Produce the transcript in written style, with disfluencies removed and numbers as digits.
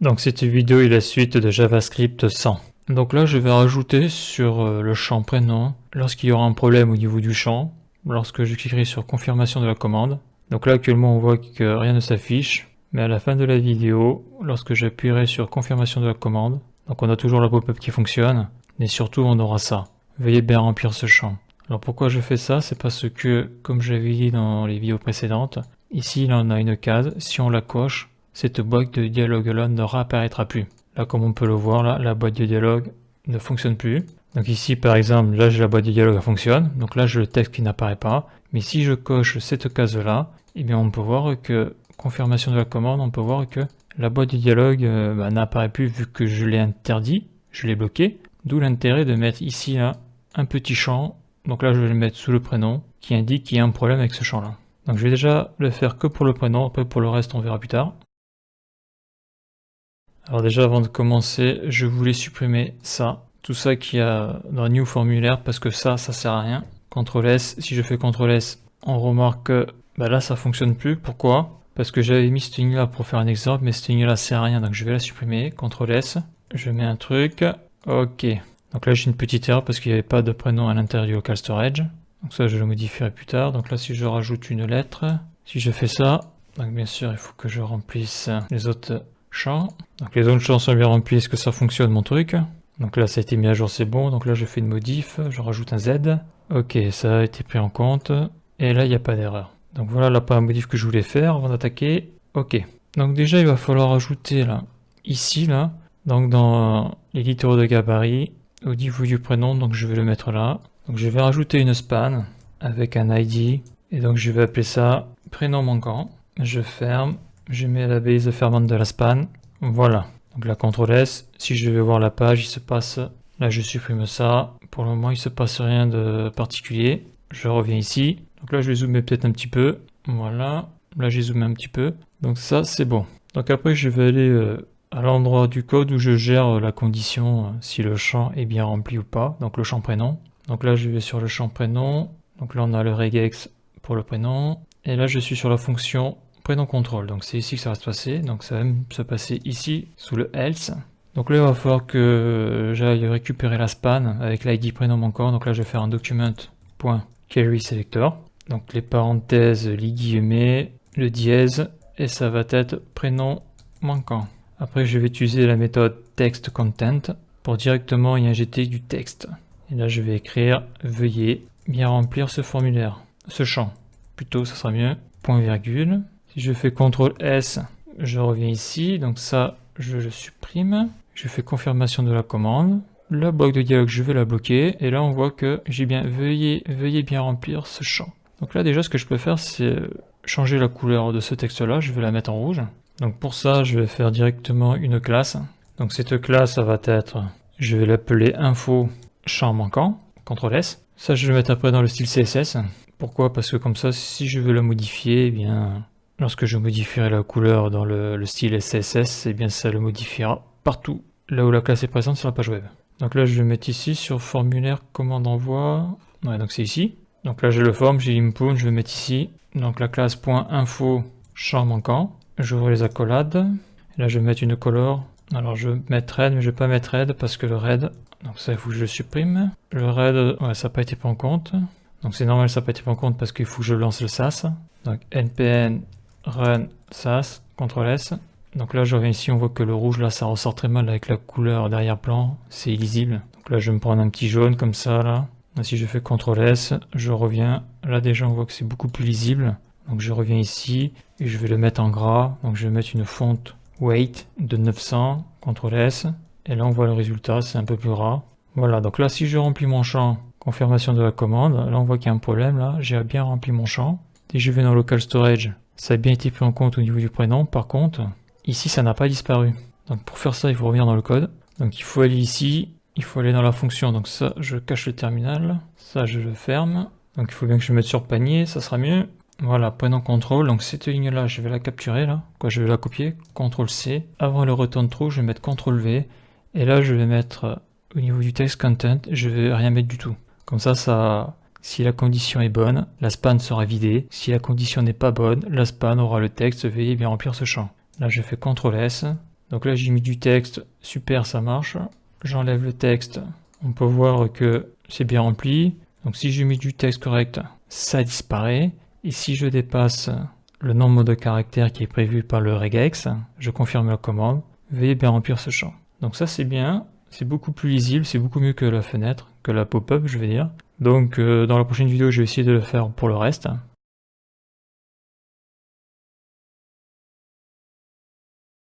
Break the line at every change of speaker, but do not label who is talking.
Donc cette vidéo est la suite de JavaScript 100. Donc là je vais rajouter sur le champ prénom, lorsqu'il y aura un problème au niveau du champ, lorsque je cliquerai sur confirmation de la commande. Donc là actuellement on voit que rien ne s'affiche, mais à la fin de la vidéo, lorsque j'appuierai sur confirmation de la commande, donc on a toujours la pop-up qui fonctionne, mais surtout on aura ça. Veuillez bien remplir ce champ. Alors pourquoi je fais ça? C'est parce que, comme j'avais dit dans les vidéos précédentes, ici là on a une case, si on la coche, cette boîte de dialogue là ne réapparaîtra plus. Là comme on peut le voir là, la boîte de dialogue ne fonctionne plus. Donc ici par exemple, là j'ai la boîte de dialogue qui fonctionne, donc là j'ai le texte qui n'apparaît pas. Mais si je coche cette case là, eh bien on peut voir que, confirmation de la commande, on peut voir que la boîte de dialogue n'apparaît plus vu que je l'ai interdit, je l'ai bloqué. D'où l'intérêt de mettre ici là un petit champ, donc là je vais le mettre sous le prénom, qui indique qu'il y a un problème avec ce champ là. Donc je vais déjà le faire que pour le prénom, après pour le reste on verra plus tard. Alors déjà avant de commencer, je voulais supprimer ça, tout ça qu'il y a dans New Formulaire, parce que ça sert à rien. CTRL S, si je fais CTRL S, on remarque que là ça fonctionne plus. Pourquoi? Parce que j'avais mis cette ligne là pour faire un exemple, mais cette ligne là sert à rien, donc je vais la supprimer. CTRL S, je mets un truc, ok. Donc là j'ai une petite erreur parce qu'il n'y avait pas de prénom à l'intérieur du local storage. Donc ça je le modifierai plus tard. Donc là si je rajoute une lettre, si je fais ça, donc bien sûr il faut que je remplisse les autres champs. Donc les autres champs sont bien remplis, est-ce que ça fonctionne mon truc? Donc là ça a été mis à jour, c'est bon. Donc là je fais une modif, je rajoute un Z. Ok, ça a été pris en compte. Et là il n'y a pas d'erreur. Donc voilà la première modif que je voulais faire avant d'attaquer. Ok. Donc déjà il va falloir ajouter là, ici là, donc dans l'éditeur de gabarit, au niveau du prénom, donc je vais le mettre là. Donc je vais rajouter une span avec un ID. Et donc je vais appeler ça prénom manquant. Je ferme. Je mets la base fermante de la span. Voilà. Donc la CTRL S. Si je vais voir la page, il se passe. Là, je supprime ça. Pour le moment, il se passe rien de particulier. Je reviens ici. Donc là, je vais zoomer peut-être un petit peu. Voilà. Là, j'ai zoomé un petit peu. Donc ça, c'est bon. Donc après, je vais aller à l'endroit du code où je gère la condition si le champ est bien rempli ou pas. Donc le champ prénom. Donc là, je vais sur le champ prénom. Donc là, on a le regex pour le prénom. Et là, je suis sur la fonction prénom contrôle, donc c'est ici que ça va se passer, donc ça va se passer ici sous le else. Donc là il va falloir que j'aille récupérer la span avec l'id prénom manquant, donc là je vais faire un document.querySelector, donc les parenthèses, les guillemets, le dièse, et ça va être prénom manquant. Après je vais utiliser la méthode textContent pour directement y injecter du texte. Et là je vais écrire veuillez bien remplir ce formulaire, ce champ, plutôt ça sera mieux, point virgule. Si je fais CTRL S, je reviens ici, donc ça, je le supprime. Je fais confirmation de la commande. La boîte de dialogue, je vais la bloquer. Et là, on voit que j'ai bien veuillez bien remplir ce champ. Donc là, déjà, ce que je peux faire, c'est changer la couleur de ce texte-là. Je vais la mettre en rouge. Donc pour ça, je vais faire directement une classe. Donc cette classe, ça va être, je vais l'appeler info champ manquant. CTRL S. Ça, je vais le mettre après dans le style CSS. Pourquoi? Parce que comme ça, si je veux la modifier, eh bien, lorsque je modifierai la couleur dans le style CSS, eh bien ça le modifiera partout, là où la classe est présente sur la page web. Donc là je vais mettre ici sur formulaire commande envoi, ouais donc c'est ici. Donc là j'ai le form, j'ai l'input, je vais mettre ici. Donc la classe .info champ manquant, j'ouvre les accolades, et là je vais mettre une color. Alors je vais mettre red, mais je vais pas mettre red parce que le red, donc ça il faut que je le supprime. Le red, ouais, ça n'a pas été pris en compte. Donc c'est normal, ça n'a pas été pris en compte parce qu'il faut que je lance le SAS. Donc npm run SAS, CTRL S. Donc là je reviens ici, on voit que le rouge là ça ressort très mal avec la couleur d'arrière-plan, c'est illisible. Donc là je vais me prendre un petit jaune comme ça là. Là, si je fais CTRL S, je reviens. Là déjà on voit que c'est beaucoup plus lisible. Donc je reviens ici et je vais le mettre en gras. Donc je vais mettre une fonte weight de 900, CTRL S. Et là on voit le résultat, c'est un peu plus gras. Voilà, donc là si je remplis mon champ, confirmation de la commande, là on voit qu'il y a un problème là, j'ai bien rempli mon champ. Si je vais dans local storage, ça a bien été pris en compte au niveau du prénom. Par contre, ici ça n'a pas disparu. Donc pour faire ça, il faut revenir dans le code. Donc il faut aller ici, il faut aller dans la fonction. Donc ça, je cache le terminal. Ça, je le ferme. Donc il faut bien que je le mette sur panier, ça sera mieux. Voilà, prénom contrôle. Donc cette ligne-là, je vais la capturer là. Je vais la copier. CTRL C. Avant le return true, je vais mettre CTRL V. Et là, je vais mettre au niveau du text content, je vais rien mettre du tout. Comme ça, si la condition est bonne, la span sera vidée. Si la condition n'est pas bonne, la span aura le texte veuillez bien remplir ce champ. Là je fais CTRL S, Donc là j'ai mis du texte, super, ça marche. J'enlève le texte, on peut voir que c'est bien rempli. Donc si je mets du texte correct, ça disparaît. Et si je dépasse le nombre de caractères qui est prévu par le regex, je confirme la commande, veuillez bien remplir ce champ. Donc ça c'est bien, c'est beaucoup plus lisible, c'est beaucoup mieux que la fenêtre, que la pop-up je vais dire. Donc dans la prochaine vidéo je vais essayer de le faire pour le reste.